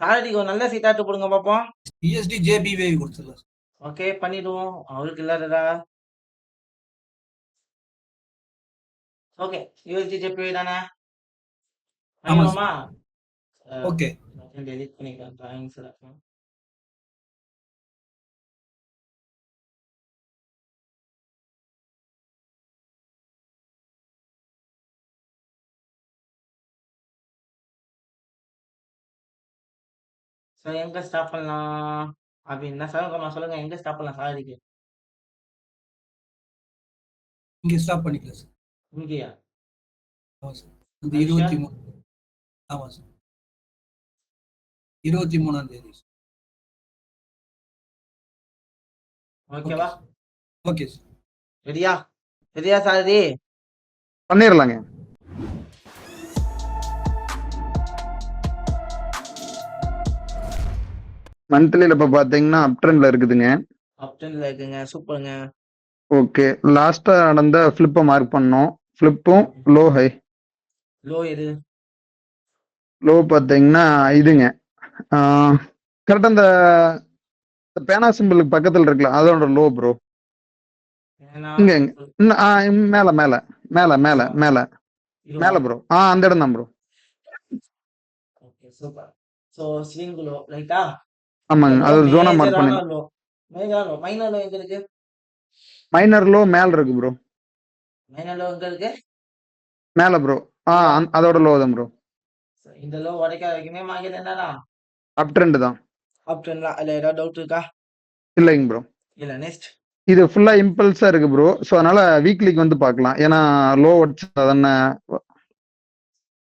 சாரதிக்கு ஒரு நல்ல சீட்டாட்டு போடுங்க பாப்போம். ESD JBV கொடுத்துடலாம். ஓகே பண்ணிடுவோம். அவருக்கு இல்லாதடா. ஓகே USD JPY தானே ஆமா பண்ணிடுவோமா? ஓகே டெலிட் பண்ணிக்கலாம் டிராயிங்ஸ்ல. ஸோ எங்க ஸ்டாப் பண்ணலாம் அப்படின்னா சொல்லுங்க எங்க ஸ்டாப் பண்ணலாம் சாரதிக்கு? இங்க ஸ்டாப் பண்ணிக்கலாம் சார். இங்கேயா? ஆமா சார். இந்த 23 ஆமா சார் 23ஆம் தேதி. ஓகேவா? Okay sir. ரெடியா? ரெடியா சாரதி? பண்ணிடலாங்க. மந்த்லில இப்ப பாத்தீங்கன்னா அப் ட்ரெண்ட்ல இருக்குதுங்க. அப் ட்ரெண்ட்ல இருக்குங்க. சூப்பருங்க. ஓகே. லாஸ்டா நடந்த ஃபிளிப்பை மார்க் பண்ணோம். ஃபிளிப்பும் லோ ஹை. லோ எது? லோ பாத்தீங்கன்னா இதுங்க. கரெக்டா இந்த பேனா சிம்பிளுக்கு பக்கத்துல இருக்குல்ல அதோட லோ ப்ரோ. இங்க மேல மேல மேல மேல மேல மேல ப்ரோ. அந்த இடம் தான் bro. Okay super. So swing low ரைட்டா? ஆமாங்க. அது ஜோனா மார்க் பண்ணி. Low major low minor low எங்க இருக்கு? மைனர் லோ மேல இருக்கு ப்ரோ. மைனர் லோ எங்க இருக்கு? மேல ப்ரோ. அதோட லோ தான் ப்ரோ. இந்த லோ உடைக்காத வரைக்குமே மார்க்கெட் என்னடா? அப் ட்ரெண்ட் தான். அப் ட்ரெண்ட்ல அதுல ஏதாவது டவுட் இருக்கா? இல்லைங்க ப்ரோ. இல்ல நெக்ஸ்ட். இது ஃபுல்லா இம்பல்ஸா இருக்கு ப்ரோ. சோ அதனால வீக்லிக்கு வந்து பார்க்கலாம். ஏன்னா லோ உடைச்சா தானே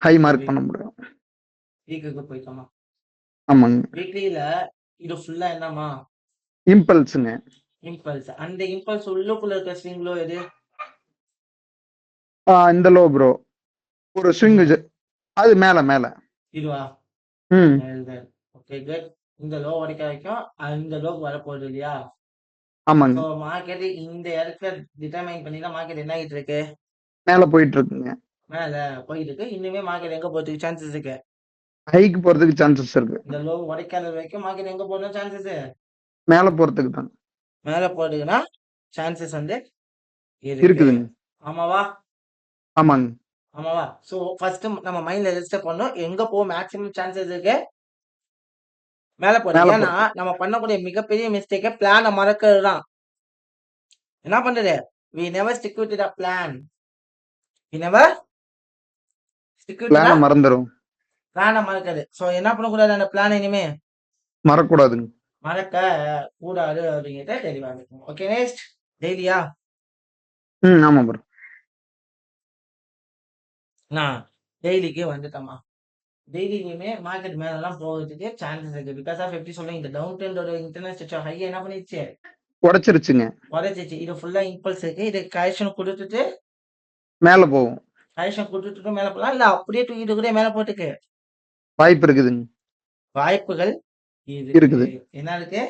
ஹை மார்க் பண்ண முடியும். வீக்குக்கு போய்க்கோமா? ஆமாங்க. வீக்லில இது ஃபுல்லா என்னமா? இம்பல்ஸ்ங்க. இம்பல்ஸ். அந்த இம்பல்ஸ் உள்ளுக்குள்ள இருக்க ஸ்விங் லோ எது? இந்த லோ ப்ரோ. ஒரு ஸ்விங் அது மேல மேல. இதுவா? ம். Okay good. இந்த லோ உடைக்க வரைக்கும் இந்த லோக்கு வர போகுது இல்லையா? ஆமாங்க. ஸோ மார்க்கெட் இந்த இடத்துல டிட்டர்மைன் பண்ணி தான் மார்க்கெட் என்ன ஆகிட்டு இருக்கு? மேல போயிட்டு இருக்குங்க. மேல போயிட்டு இருக்கு. இன்னுமே மார்க்கெட் எங்க போறதுக்கு சான்சஸ் இருக்கு? ஹைக்கு போறதுக்கு சான்சஸ் இருக்கு. இந்த லோ உடைக்காத வரைக்கும் மார்க்கெட் எங்க போறதுக்கு சான்சஸ்? மேல போறதுக்கு தான். மேல போறதுக்குன்னா சான்சஸ் வந்து இருக்குதுங்க. ஆமாவா? ஆமாங்க. ஆமாவா? ஸோ ஃபர்ஸ்ட் நம்ம மைண்ட்ல ரெஜிஸ்டர் பண்ணோம். எங்க போக மேக்ஸிமம் சான்சஸ் இருக்கு? மேல போறது. ஏன்னா நம்ம பண்ணக்கூடிய மிகப்பெரிய மிஸ்டேக்கே பிளானை மறக்கிறது தான். என்ன பண்றது? we never stick with the plan. we never stick with பிளானை மறந்துரும். பிளானை மறக்காது. ஸோ என்ன பண்ணக்கூடாது? அந்த பிளான் இனிமே மறக்கூடாதுங்க. மறக்க கூடாது அப்படிங்கிறத தெளிவா இருக்கும். Okay next. டெய்லியா? ஆமா ப்ரோ. நான் டெய்லிக்கு வந்துட்டோமா? டெய்லியுமே மார்க்கெட் மேலாம் போகிறதுக்கு சான்சஸ் இருக்கு. பிகாஸ் ஆஃப் எப்படி சொல்லுங்க, இந்த டவுன் ட்ரெண்டோட இன்டர்னல் ஸ்ட்ரக்சர் ஹை என்ன பண்ணிடுச்சு? உடைச்சிருச்சுங்க. உடைச்சிச்சு. இது ஃபுல்லா இம்பல்ஸ் இருக்கு. இது கரெக்ஷன் கொடுத்துட்டு மேல போகும். கரெக்ஷன் கொடுத்துட்டு மேல போகலாம். இல்ல அப்படியே தூக்கிட்டு கூட மேல போட்டுக்கு வாய்ப்பு இருக்குதுங்க. வாய்ப்புகள் இருக்குது. என்ன இருக்கு?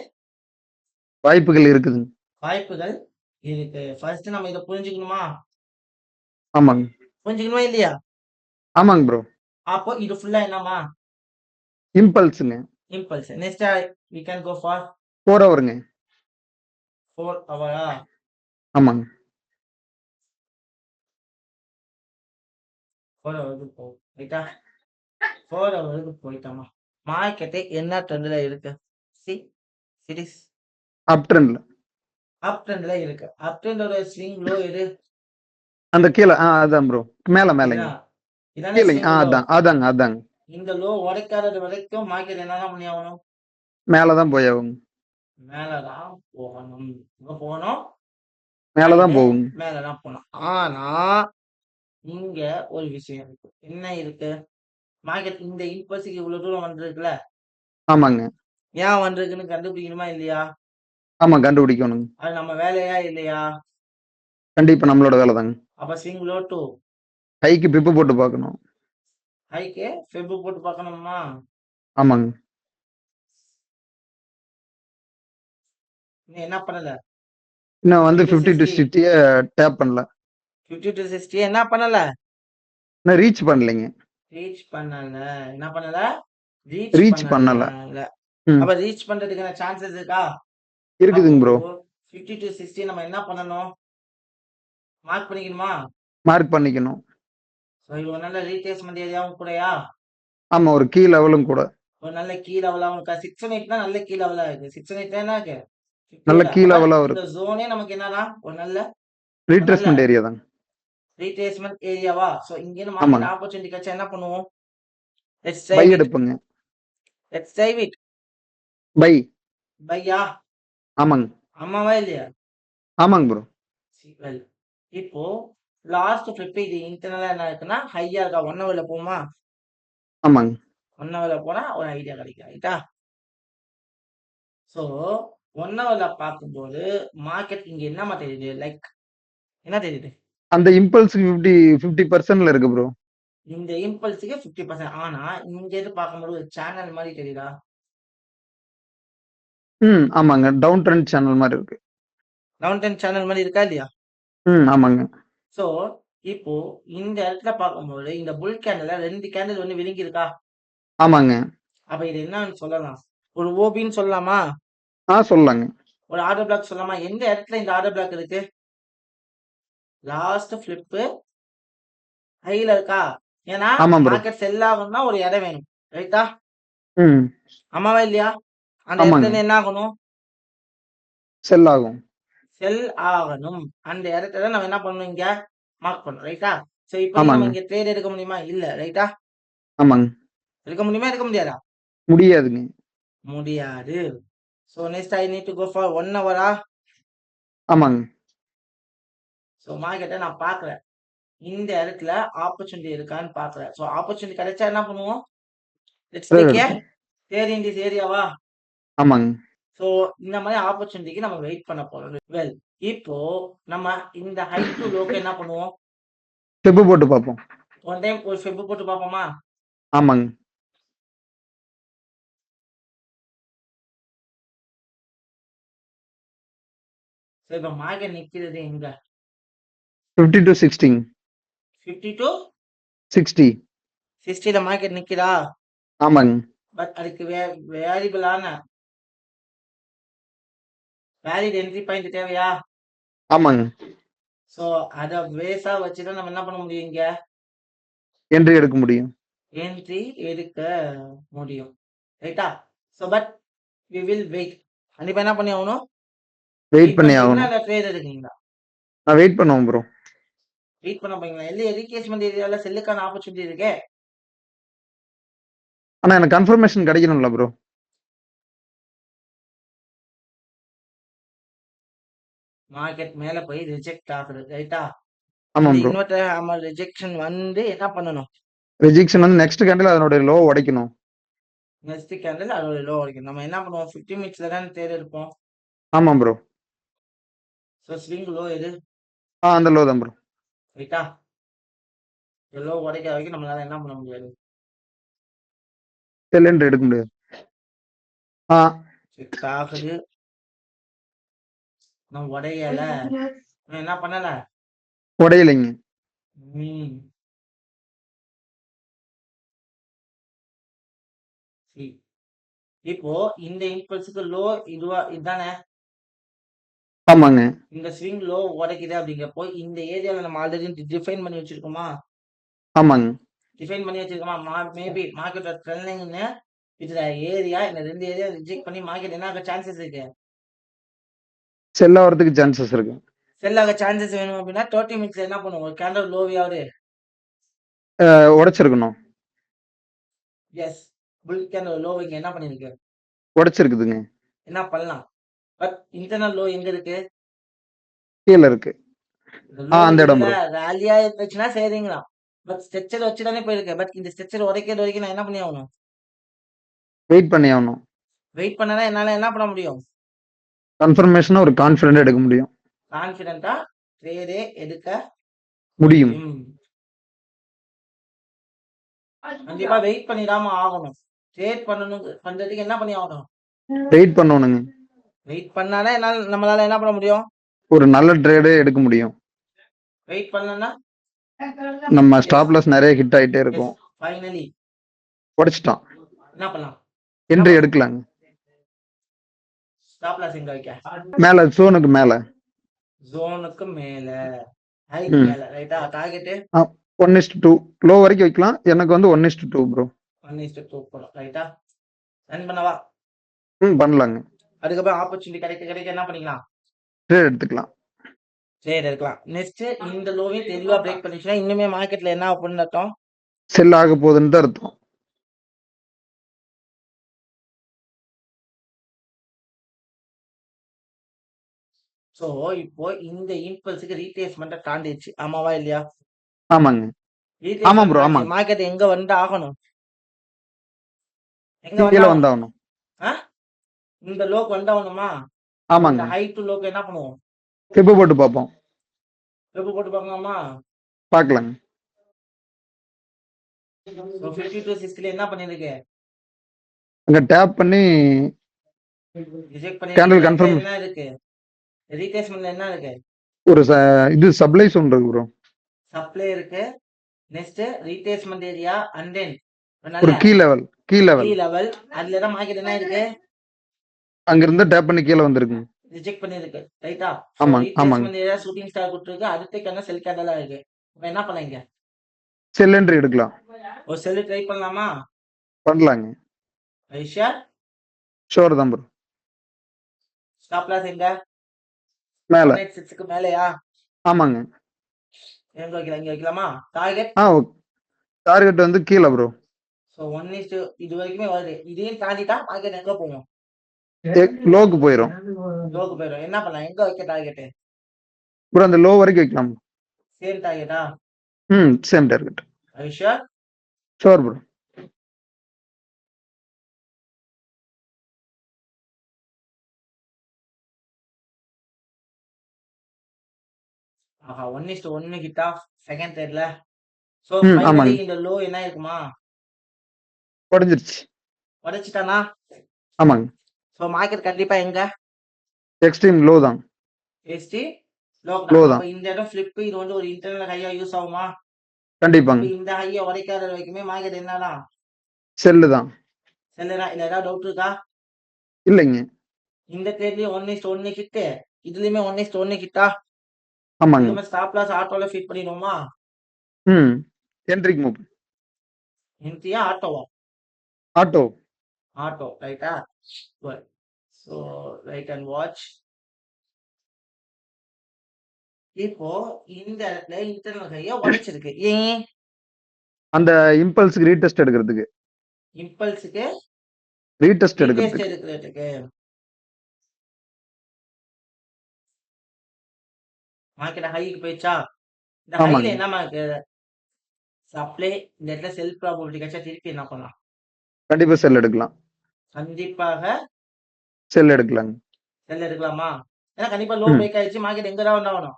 வாய்ப்புகள் இருக்குதுங்க. வாய்ப்புகள் இருக்கு. ஃபர்ஸ்ட் நம்ம இதை புரிஞ்சுக்கணுமா? ஆமாங்க. புரிஞ்சுக்கணுமா இல்லையா? ஆமாங்க ப்ரோ. அப்போ இது ஃபுல்லா என்னமா? இம்பல்ஸ்ங்க. Impulse. Next we can go for 4 ஹவர்ங்க. 4 ஹவரா? ஆமாங்க. 4 ஹவருக்கு போகும் ரைட்டா? 4 ஹவருக்கு போயிட்டோமா? மார்க்கெட் என்ன ட்ரெண்ட்ல இருக்கு? சீரிஸ் அப் ட்ரெண்ட்ல. அப் ட்ரெண்ட்ல இருக்கு. அப் ட்ரெண்டோட ஸ்விங் லோ எது? அந்த கீழ அதான் ப்ரோ. மேல மேலங்க. இதானே கீழங்க. அதாங்க அதாங்க. இந்த லோ உடைக்காதது வரைக்கும் மார்க்கெட் என்னதான் பண்ணி ஆகணும்? மேலதான் போய் ஆகும். மேலதான் போகணும். எங்க போகணும்? மேலதான் போகும். மேலதான் போகணும். ஆனா இங்க ஒரு விஷயம் இருக்கு. என்ன இருக்கு? மார்க்கெட் இந்த இம்பல்ஸுக்கு இவ்வளவு தூரம் வந்திருக்குல்ல? ஆமாங்க. ஏன் வந்திருக்குன்னு கண்டுபிடிக்கணுமா இல்லையா? ஆமா கண்டுபிடிக்கணும். அது நம்ம வேலையா இல்லையா? கண்டிப்பா நம்மளோட வேலை தாங்க. அப்ப ஸ்விங் லோ டு ஹைக்கு பிப்பு போட்டு பார்க்கணும். ஹைக்கு ஃபெப் போட்டு பார்க்கணுமா? ஆமாங்க. நீ என்ன பண்ணல? இன்னும் வந்து 50 to 60 டேப் பண்ணல. 50 to 60 என்ன பண்ணல? நான் ரீச் பண்ணலைங்க. ரீச் பண்ணல. என்ன பண்ணல? ரீச் பண்ணல. பண்ணல. ம். அப்ப ரீச் பண்றதுக்கான சான்சஸ் இருக்கா? இருக்குதுங்க ப்ரோ. 50 to 60 நம்ம என்ன பண்ணணும்? மார்க் பண்ணிக்கணுமா? மார்க் பண்ணிக்கணும். ஸோ இது ஒரு நல்ல ரீட்ரேஸ்மெண்ட் ஏரியாவும் கூடயா? ஆமா, ஒரு கீ லெவலும் கூட. ஒரு நல்ல கீ லெவலாவும் இருக்கா? 6 and 8 நல்ல கீ லெவலா இருக்கு. 6 and 8 என்ன இருக்கு? 50 நல்ல ஓட. கீ அப்ப லெவலா இந்த இருக்கு. ஜோனே நமக்கு என்னன்னா ஒரு நல்ல ரீட்ரேஸ்மெண்ட் ஏரியா தாங்க. ரீட்ரேஸ்மெண்ட் ஏரியாவா? ஸோ இங்கேருந்து ஆமாங்க. மார்க்கெட் ஆப்பர்ச்சுனிட்டி கிடைச்சா என்ன பண்ணுவோம்? Let's buy drive it. எடுப்புங்க. Let's drive it. பை. பையா? ஆமாங்க. ஆமாவா இல்லையா? ஆமாங்க ப்ரோ. வெல் இப்போ லாஸ்ட் ஃபிளிப் இது இன்டர்னலா என்ன இருக்குன்னா ஹையா இருக்கா? 1 ஹவர்ல போமா? ஆமாங்க. 1 ஹவர்ல போனா ஒரு ஐடியா கிடைக்கும். ரைட்டா? ஸோ 1 ஹவர்ல பார்க்கும்போது மார்க்கெட் இங்க என்னமா தெரியுது? லைக் என்ன தெரியுது? அந்த இம்பல்ஸ்க்கு 50% இருக்கு ப்ரோ. இந்த இம்பல்ஸுக்கு 50%. ஆனா இங்க இருந்து பார்க்கும்போது ஒரு சேனல் மாதிரி தெரியுதா? ஆமாங்க. டவுன் ட்ரெண்ட் சேனல் மாதிரி இருக்கு. டவுன் ட்ரெண்ட் சேனல் மாதிரி இருக்கா இல்லையா? ஆமாங்க. ஸோ இப்போ இந்த இடத்துல பார்க்கும்போது இந்த புல் கேண்டில் 2 கேண்டில் வந்து விழுங்கி இருக்கா? ஆமாங்க. அப்ப இது என்னன்னு சொல்லலாம்? ஒரு ஓபின்னு சொல்லலாமா? சொல்லலாங்க. ஒரு ஆர்டர் பிளாக் சொல்லலாமா? எந்த இடத்துல இந்த ஆர்டர் பிளாக் இருக்கு? லாஸ்ட் ஃபிளிப் ஹைல இருக்கா? ஏன்னா ஆமா ப்ரோ. மார்க்கெட் செல் ஆகணும்னா ஒரு இடம் வேணும். ரைட்டா? ம். ஆமாவா இல்லையா? அந்த ஆமாங்க. இடத்துல இருந்து என்ன ஆகணும்? செல் ஆகும். செல் ஆகணும். அந்த இடத்துல நம்ம என்ன பண்ணணும்? இங்க மார்க் பண்ணணும். ரைட்டா? சோ இப்போ நம்ம ஆமாங்க. இங்க ட்ரேட் எடுக்க முடியுமா? இல்ல. ரைட்டா? ஆமாங்க. எடுக்க முடியுமா? எடுக்க முடியாதா? முடியாதுங்க. முடியாது. So next I need to go for 1 ஹவரா? ஆமாங்க. சோ மார்க்கெட்ட நான் பார்க்குறேன். இந்த இடத்துல ஆப்பர்ச்சுனிட்டி இருக்கான்னு பார்க்குறேன். சோ ஆப்பர்ச்சுனிட்டி கிடைச்சா என்ன பண்ணுவோம்? லெட்ஸ் ட்ரேட் டேக் ஏ எடுப்போம். ட்ரேட் இன் திஸ் ஏரியாவா? ஆமாங்க. சோ இந்த மாதிரி ஆப்பர்ச்சுனிட்டிக்கு நம்ம வெயிட் பண்ண போறோம். வெல் இப்போ நம்ம இந்த ஹை டு லோக்கு என்ன பண்ணுவோம்? ஸ்டெப் போட்டு பார்ப்போம். ஒன் டைம் ஒரு ஃபெப் போட்டு பார்ப்போமா? ஆமாங்க. சோ இப்போ மார்க்கெட் நிக்கிறது எங்க? 50 to 60. 50 to 60. 60ல மார்க்கெட் நிக்குதா? ஆமாங்க. பட் அதுக்கு வேரியபிளான வேலிட் என்ட்ரி பாயிண்ட் தேவையா? ஆமாங்க. சோ அத பேஸா வச்சு தான் நம்ம என்ன பண்ண முடியும்? இங்க என்ட்ரி எடுக்க முடியும். என்ட்ரி எடுக்க முடியும். ரைட்டா? So but we will wait. கண்டிப்பா என்ன பண்ணி ஆகணும்? வெயிட் பண்ணி பண்றீங்களா ஆகணும். இல்ல ட்ரேட் எடுக்கீங்களா? நான் வெயிட் பண்ணுவேன் ப்ரோ. வெயிட் பண்ண போறீங்களா? இல்ல ரீகேஸ்மெண்ட் ஏரியால செல்லுக்கான ஆப்பர்ச்சுனிட்டி இருக்கே. ஆனா எனக்கு கன்ஃபர்மேஷன் கிடைக்கணும்ல ப்ரோ. மார்க்கெட் மேல போய் ரிஜெக்ட் ஆகுது. ரைட்டா? ஆமா இந்த ப்ரோ. இன்வெர்டர் ஹேமர் ரிஜெக்ஷன் வந்து என்ன பண்ணணும்? ரிஜெக்ஷன் வந்து நெக்ஸ்ட் கேண்டில் அதனுடைய லோ உடைக்கணும். நெக்ஸ்ட் கேண்டில் அதோட லோ வரைக்கும் நம்ம என்ன பண்ணுவோம்? 50 மினிட்ஸ்ல தான் ட்ரேட் எடுப்போம். ஆமா ப்ரோ. சோ ஸ்விங் லோ எது? அந்த லோ தான் ப்ரோ. ரைட்டா? லோ உடைக்கிற வரைக்கும் நம்மளால என்ன பண்ண முடியாது? செல் என்ட்ரி எடுக்க முடியாது. செக் ஆகுது. நான் உடையல. நான் என்ன பண்ணல? உடையலைங்க. ம். சரி. இப்போ இந்த இம்பல்ஸுக்கு லோ இதுதானே? ஆமாங்க. இந்த ஸ்விங் லோ உடைக்குது அப்படிங்கிறப்போ இந்த ஏரியால நம்ம ஆல்ரெடி டிஃபைன் பண்ணி வச்சிருக்கோமா? ஆமாங்க. டிஃபைன் பண்ணி வச்சிருக்கோமா? மேபி மார்க்கெட் ட்ரெண்டிங்னு இதுல ஏரியா இந்த 2 ஏரியா ரிஜெக்ட் பண்ணி மார்க்கெட் என்ன ஆக சான்சஸ் இருக்கு? செல் ஆகிறதுக்கு சான்சஸ் இருக்கு. செல் ஆக சான்சஸ் வேணும் அப்படின்னா 30 மினிட்ஸ்ல என்ன பண்ணுவோம்? ஒரு கேண்டல் லோவியாவது உடைச்சிருக்கணும். எஸ் புல் கேண்டல் லோ இங்க என்ன பண்ணிருக்கு? உடைச்சிருக்குதுங்க. என்ன பண்ணலாம்? பட் இன்டர்னல் லோ எங்க இருக்கு? கீழ இருக்கு. அந்த இடம் லோ ப்ரோ. ரேலியா இருந்துச்சுன்னா சரிங்களா? பட் ஸ்ட்ரெச்சர் வச்சு தானே போயிருக்கு. பட் இந்த ஸ்ட்ரெச்சர் உடைக்கிறது வரைக்கும் நான் என்ன பண்ணி ஆகணும்? வெயிட் பண்ணி ஆகணும். வெயிட் பண்ணனா என்னால என்ன பண்ண முடியும்? கன்ஃபர்மேஷனா ஒரு கான்ஃபிடென்ட் எடுக்க முடியும். கான்ஃபிடென்ட்டா ட்ரேடே எடுக்க முடியும். கண்டிப்பா வெயிட் பண்ணிடாம ஆகணும். ட்ரேட் பண்றதுக்கு என்ன பண்ணி ஆகணும்? வெயிட் பண்ணணுங்க. வெயிட் பண்ணாதான் நம்மளால என்ன பண்ண முடியும்? ஒரு நல்ல ட்ரேடே எடுக்க முடியும். வெயிட் பண்ணலன்னா நம்ம ஸ்டாப் லாஸ் நிறைய ஹிட் ஆயிட்டே இருக்கும். ஃபைனலி உடைச்சிட்டான். என்ன பண்ணலாம்? என்ட்ரி எடுக்கலாங்க. ஸ்டாப் லாஸ் எங்க வைக்க? மேல ஜோனுக்கு மேல. ஜோனுக்கு மேல. ஹைக்கு ம். மேல. ரைட்டா? டார்கெட்டு? 1:2 லோ வரைக்கும் வைக்கலாம். எனக்கு வந்து 1:2 ப்ரோ. 1:2 போடும். ரைட்டா? ரன் பண்ணவா? பண்ணலாங்க. அதுக்கப்புறம் ஆப்பர்ச்சுனிட்டி கிடைக்க என்ன பண்ணிக்கலாம்? ட்ரேட் எடுத்துக்கலாம். ட்ரேட் எடுக்கலாம். நெக்ஸ்ட் இந்த லோவையும் தெளிவா பிரேக் பண்ணிச்சுன்னா இன்னுமே மார்க்கெட்ல என்ன ஆகும்னு அர்த்தம்? செல் ஆக போகுதுன்னு தான் அர்த்தம். சோ இப்போ இந்த இம்பல்ஸுக்கு ரீட்ரேஸ்மெண்ட்டை தாண்டிடுச்சு. ஆமாவா இல்லையா? ஆமாங்க. ஆமா ப்ரோ. ஆமாங்க. மார்க்கெட் எங்க வந்து ஆகணும்? எங்க கீழே வந்து வந்தாகணும். இந்த லோக்கு வந்தாகணுமா? ஆமாங்க. இந்த ஹை டு லோக்கு என்ன பண்ணுவோம்? கிளிப்பு போட்டு பார்ப்போம். கிளிப்பு போட்டு பார்க்கலாமா? பார்க்கலாங்க. 50 to 60 என்ன பண்ணிருக்கு? அங்க டேப் பண்ணி ரிஜெக்ட் பண்ணி கேண்டில் கன்ஃபார்ம் என்ன இருக்கு? ரீட்ரேஸ்மெண்ட்ல என்ன இருக்கு? ஒரு இது சப்ளை சவுண்ட் இருக்கு ப்ரோ. சப்ளை இருக்கு. Next retracement area and then ஒரு கீ லெவல். அதுல தான் மார்க்கெட் என்ன இருக்கு? அங்க இருந்து டேப் பண்ணி கீழே வந்திருக்கு. ரிஜெக்ட் பண்ணிருக்கு. ரைட்டா? ஆமாங்க. ரீட்ரேஸ்மெண்ட் ஏரியா ஷூட்டிங் ஸ்டார் கொடுத்துருக்கு. அடுத்துக்கான செல் கேண்டலா இருக்கு. இப்போ என்ன பண்ணீங்க? செல் என்ட்ரி எடுக்கலாம். ஒரு செல் ட்ரை பண்ணலாமா? பண்ணலாங்க. ஐஷா ஷோர் தான் ப்ரோ. ஸ்டாப் லாஸ் எங்க? மேல. 186க்கு மேலயா? ஆமாங்க. எங்க வைக்கலாம்? இங்க வைக்கலாமா? டார்கெட்? டார்கெட் வந்து கீழே ப்ரோ. சோ 1:2 இது வரைக்குமே வருது. இதையும் தாண்டிட்டா மார்க்கெட் எங்க போகும்? லோக்கு போயிடும். லோக்கு போயிடும். என்ன பண்ணலாம்? எங்க வைக்க டார்கெட்? ப்ரோ அந்த லோ வரைக்கும் வைக்கலாம். சேம் டார்கெட்டா? Same target. ஐஷா ஷோர் ப்ரோ. ஆஹா 1:1 கிட்டா செகண்ட் ட்ரேட்ல. சோ ஆமாங்க. ஃபைனலி இந்த லோ என்ன இருக்குமா? உடஞ்சிருச்சு. உடைச்சிட்டானா? ஆமாங்க. சோ மார்க்கெட் கண்டிப்பா எங்க? எக்ஸ்ட்ரீம் லோ தான். எஸ்டி லோ லோ தான். தான். அப்ப இந்த இடம் ஃபிளிப் இது வந்து ஒரு இன்டர்னல் ஹையா யூஸ் ஆகுமா? கண்டிப்பாங்க. அப்ப இந்த ஹையை உடைக்காத வரைக்குமே மார்க்கெட் என்னதான்? செல்லு தான். செல்லுனா இல்ல ஏதாவது டவுட் இருக்கா? இல்லைங்க. இந்த ட்ரேட்லயும் 1:1 கிட்ட இதுலயுமே 1:1 கிட்டா? ஆமாங்க. இதுமே ஸ்டாப் லாஸ் ஆட்டோல ஃபிட் பண்ணிடுவோமா? என்ட்ரிக்கு மூவ். என்ட்ரியா ஆட்டோவா? ஆட்டோ. ஆட்டோ ரைட்டா? So right and watch. இப்போ இந்த இடத்துல இன்டர்னல் ஹையை உடைச்சிருக்கு. ஏன்? அந்த இம்பல்ஸ்க்கு ரீடெஸ்ட் எடுக்கிறதுக்கு. இம்பல்ஸுக்கு ரீடெஸ்ட் ரீடெஸ்ட் எடுக்கிறதுக்கு. எடுக்கிறதுக்கு மார்க்கெட் ஹைக்கு போயிடுச்சா? இந்த ஹைல ஆமாங்க. என்னமா இருக்கு? சப்ளை இந்த இடத்துல செல் ப்ராபபிலிட்டி கிடைச்சா திருப்பி என்ன பண்ணலாம்? கண்டிப்பா செல் எடுக்கலாம். கண்டிப்பாக செல் எடுக்கலாங்க. செல் எடுக்கலாமா? ஏன்னா கண்டிப்பா லோ ம். பிரேக் ஆயிடுச்சு. மார்க்கெட் எங்க தான் ஆகணும்?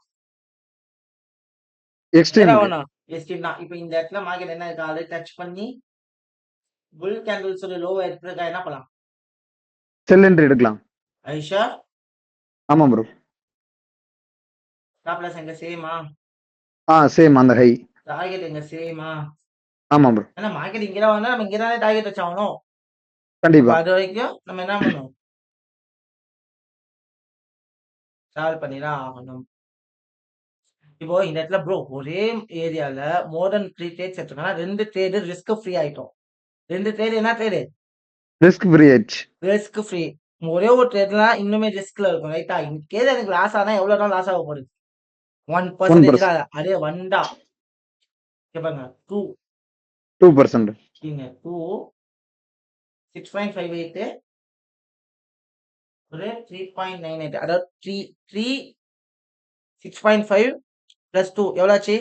எக்ஸ்ட்ரீமுக்கு. எஸ்டீம் தான். இப்போ இந்த இடத்துல மார்க்கெட் என்ன இருக்கு? ஆல்ரெடி டச் பண்ணி புல் கேண்டில்ஸ் லோவை எடுத்துருக்கா என்ன பண்ணலாம்? செல் என்ட்ரி எடுக்கலாம். ஐஷா ஆமா ப்ரோ. ஸ்டாப் லாஸ் எங்க சேமா? சேம் அந்த ஹை. டார்கெட் எங்க சேமா? ஆமா ப்ரோ. ஏன்னா மார்க்கெட் இங்க தான் வந்தா நம்ம இங்க தானே டார்கெட் வச்சாகணும். கண்டிப்பா. அது வரைக்கும் நம்ம என்ன பண்ணுவோம்? டிராவல் பண்ணி தான் ஆகணும். இப்போ இந்த இடத்துல ப்ரோ ஒரே ஏரியால மோர் தென் 3 ட்ரேட்ஸ் எடுத்துக்கோங்க. 2 ட்ரேடு ரிஸ்க் ஃப்ரீ ஆயிட்டோம். 2 ட்ரேடு என்ன ட்ரேடு? ரிஸ்க் ஃப்ரீ ஆயிடுச்சு. Risk free. ஒரே ஒரு ட்ரேட்னா இன்னுமே ரிஸ்க்ல இருக்கும். ரைட்டா? இன்கேஸ் எனக்கு லாஸ் ஆனா எவ்வளவு நாள் லாஸ் ஆக போகுது? 1% தான். அதே வந்தா இங்க பாருங்க 2% இங்க 2 6.58 ஒரு 3.98 அதாவது 3 6.5 பிளஸ் 2 எவ்வளவு ஆச்சு?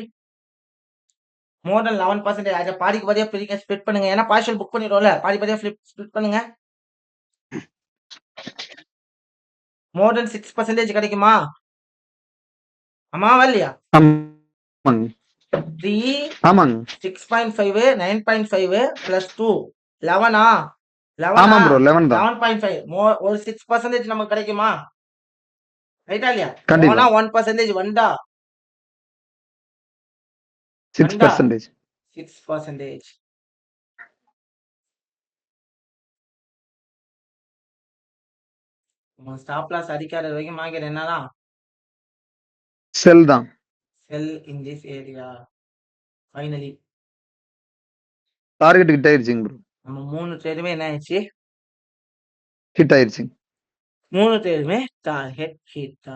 மோர் தென் 11%. அதை பாதிக்கு பாதியா பிரிங்க, ஸ்ப்ளிட் பண்ணுங்க. ஏன்னா பார்ஷியல் புக் பண்ணிடுவோம்ல. பாதி பாதியா ஸ்ப்ளிட் பண்ணுங்க. மோர் தென் 6% கிடைக்குமா? ஆமாவா இல்லையா? ஆமாங்க. 3 ஆமாங்க. 6.5 9.5 பிளஸ் 2 11 ஆமா ப்ரோ 11 தான். 11.5 ஒரு 6% நமக்கு கிடைக்குமா? ரைட்டா இல்லையா? கண்டிப்பா. 1% வந்தா 6%. 6%. ஸ்டாப் லாஸ் அடிக்காத வரைக்கும் மார்க்கெட் என்னதான் செல் தான். Sell in this area. Finally target hit ஆயிருச்சுங்க ப்ரோ. நம்ம 3 ட்ரேடுமே என்ன ஆயிடுச்சு? ஹிட் ஆயிருச்சுங்க. 3 ட்ரேடுமே டார்கெட் ஹிட்.